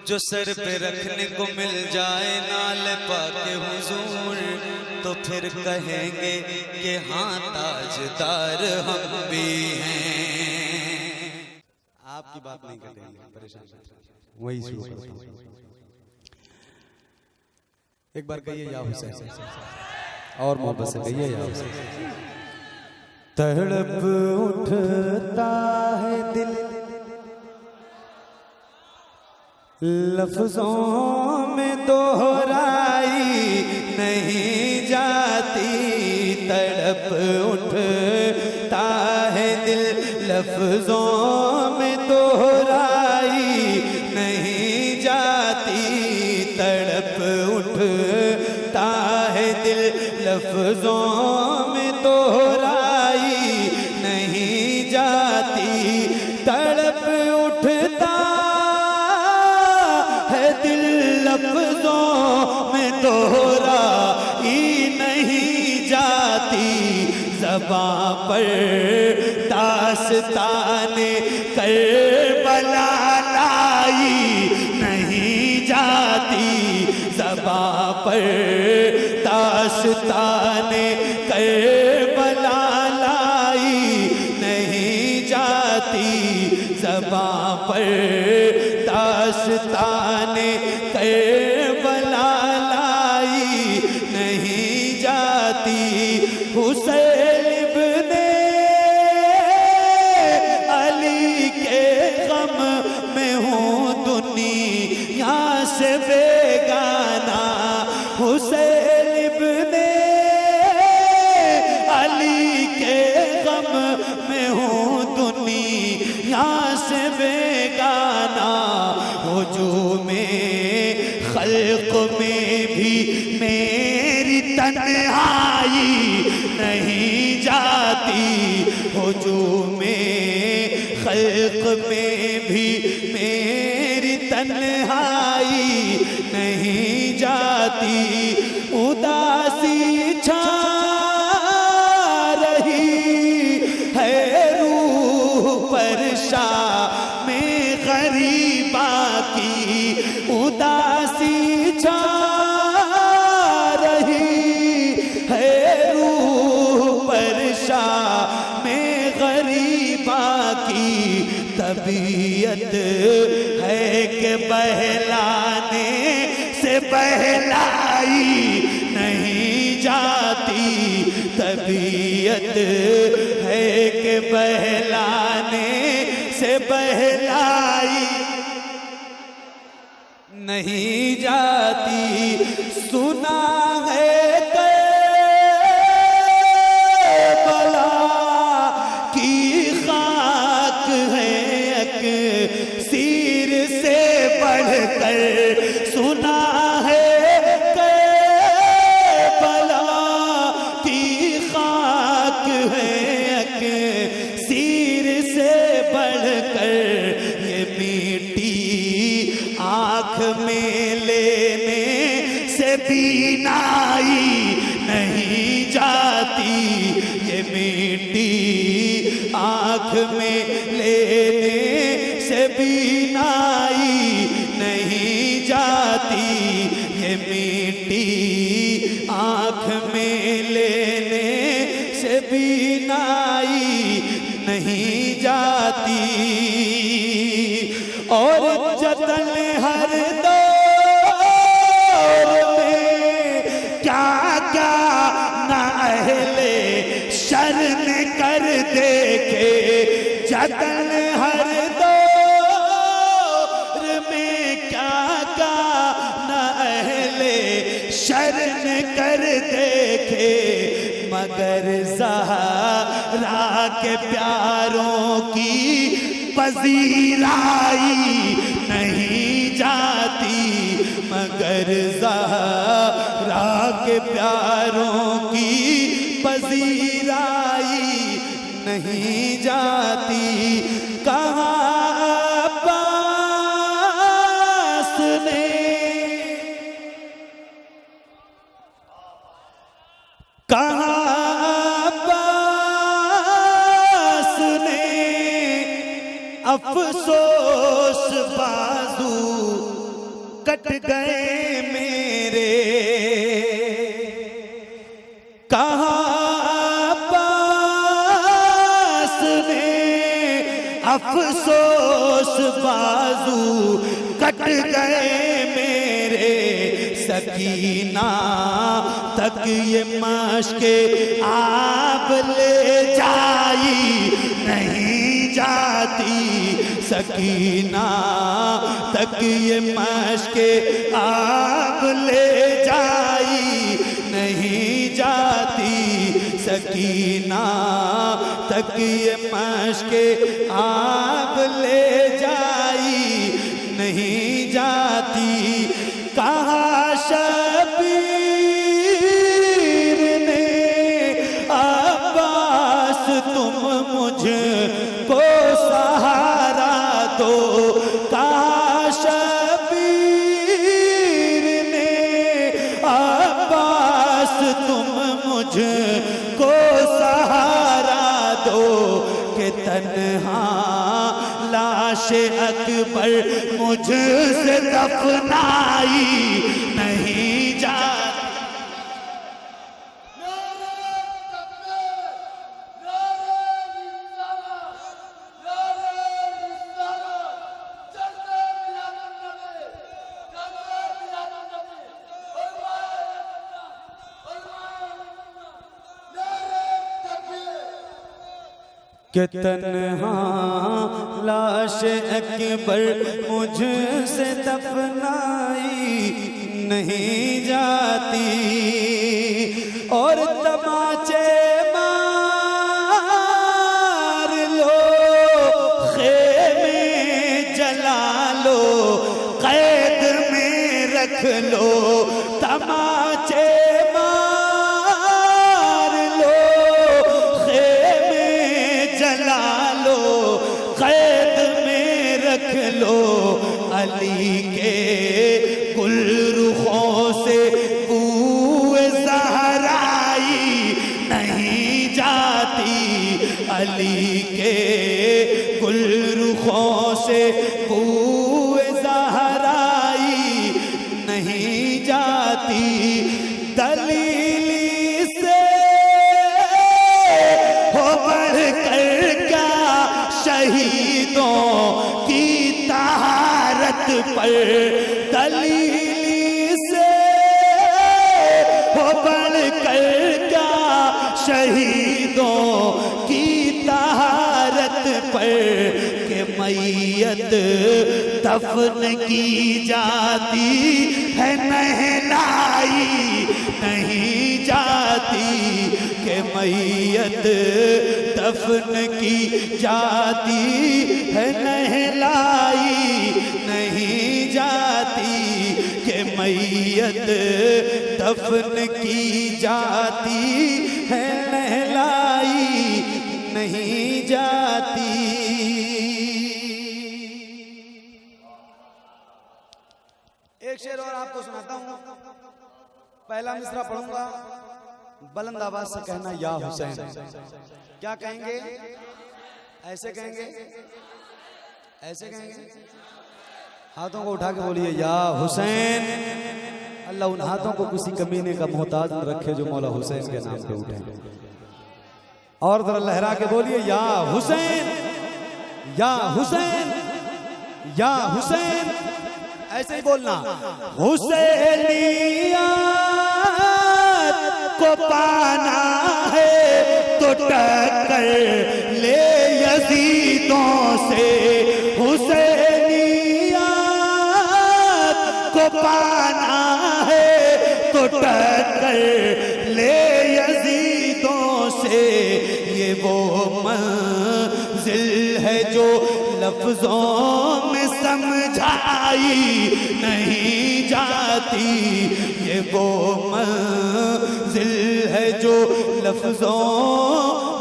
जो सर पे रखने को मिल जाए नाल पाके हुजूर, तो फिर कहेंगे कि हाँ ताजदार हम भी हैं। आपकी बात नहीं करेंगे, परेशान वही शुरू करता हूं। एक बार कहिए या हुसैन, और मोहब्बत से कहिए या हुसैन। तड़प उठता है दिल लफ्जों में दोहराई नहीं जाती, तड़प उठता है दिल लफ्जों में दोहराई नहीं जाती, तड़प उठता है दिल लफ्जों में दोहराई नहीं जाती, तड़प उठता दिल लफ्जों में दोहराई नहीं जाती, ज़बां पर दास्ताने करबला लाई नहीं जाती, ज़बां पर दास्ताने करबला लाई नहीं जाती, ज़बां पर दास्ताने करबला लाई नहीं जाती। हुसैन इब्ने अली के गम में हूँ दुनिया से बेगाना, हुसैन इब्ने अली के गम में हूँ दुनिया से बेगाना, हुजूमे खल्क में भी मेरी तन्हाई नहीं जाती, हुजूमे खल्क में भी मेरी तन्हाई नहीं जाती, उदासी छा रही है रूह परशा में गरीबा की, उदासी छा रही है रूह परशा में गरीबा की, तबीयत है कि बहलाने से बहलाई नहीं जाती, तबीयत है कि बहलाने से बहलाई नहीं जाती, सुना है करबला की खाक है अक्सीर से बढ़कर, सुना है करबला की खाक है अक्सीर से बढ़कर, ये मीठी आँख में लेने से बीनाई नहीं जाती, ये मीठी आँख में लेने से बीनाई नहीं जाती, ये मीठी आँख में लेने से बीनाई नहीं जाती, और जतन हर दौर में क्या क्या ना अहले शर्म कर देखे, जतन हर दौर में क्या क्या ना अहले शर्म कर देखे, मगर ज़हरा के प्यारों की पजीराई नहीं जाती, मगर ज़हरा के प्यारों की पजीराई नहीं जाती, कहाँ अब्बास ने कहाँ अब्बास ने अफसोस बाजू कट गए मेरे, कहाँ पास में अफसोस बाजू कट गए मेरे, सकीना तक ये मशके आप ले जाई नहीं जाती, सकीना तक ये मशके आप ले जाई नहीं जाती, सकीना तक ये मशके आप ले जाई नहीं जाती। कहा शबीर ने अब्बास तुम मुझको सहारा दो, कहा शबीर ने अब्बास तुम मुझको सहारा दो, कि तन्हा लाश अकबर मुझसे दफनाई नहीं जाती। कि तन्हा लाश अकबर मुझसे दफनाई नहीं जाती, और तमाचे मार लो खेमे जला लो कैद में रख लो, तमाचे लो, अली के गुलरुखों से बूए ज़हराई नहीं जाती, अली के गुलरुखों से बूए ज़हराई नहीं जाती, दलीली से हो बढ़कर क्या शहीदों की तहारत पर, दलीली से हो बढ़कर क्या शहीदों की तहारत पर, के मैयत दफन की जाती है नहलाई नहीं जाती, के मैयत दफन की जाती है नहलाई नहीं जाती, के मैयत दफन की जाती है नहलाई नहीं जाती। एक शेर और आपको सुनाता हूं, पहला मिसरा पढ़ूंगा, बुलंद आवाज से कहना या हुसैन। क्या कहेंगे? ऐसे कहेंगे, ऐसे कहेंगे, हाथों को उठा के बोलिए या हुसैन। अल्लाह उन हाथों को किसी कमीने का मोहताज न रखे जो मौला हुसैन के नाम पे उठे। और जरा लहरा के बोलिए या हुसैन, या हुसैन, या हुसैन। ऐसे ही बोलना, हुसैनियत को पाना है तो टक्कर ले यजीदों से, हुसैनियत को पाना है तो टक्कर ले यजीदों से, ये वो मंजिल है जो लफ्जों में समझाई नहीं जाती, ये वो मंजिल है जो लफ्जों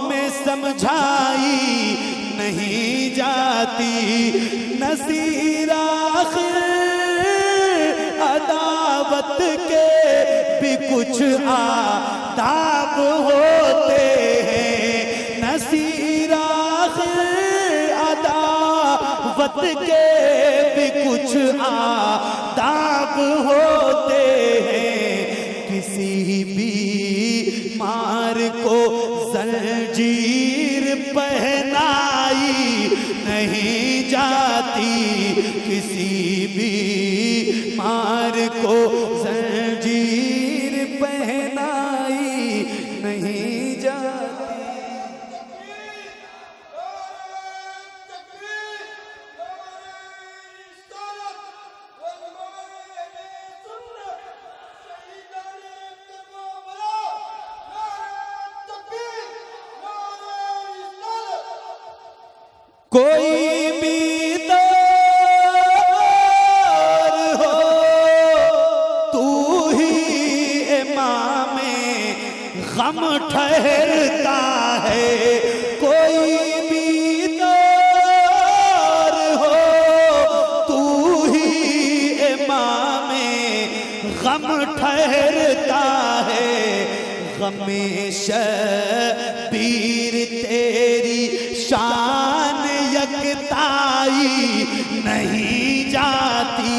में समझाई नहीं जाती। नसीर आखिर अदावत के भी कुछ आदाब होते हैं, नसीर आखिर अदावत के भी कुछ आदाब को जंजीर पहनाई नहीं जाती, किसी भी मार को जंजीर पहनाई नहीं जाती। कोई भी दौर हो तू ही इमामे गम ठहरता है, कोई भी दौर हो तू ही इमामे गम ठहरता है। गमे शबीर तेरी शान यकताई नहीं जाती,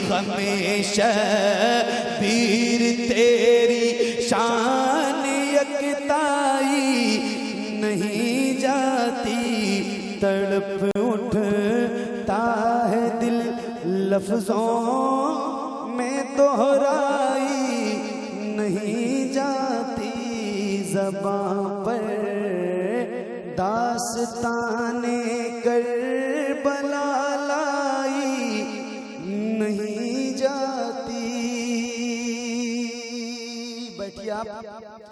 गमे शबीर तेरी शान यकताई नहीं जाती। तड़प उठता है दिल लफ्जों में दोहराई नहीं जाती, ज़बां पर दास्तां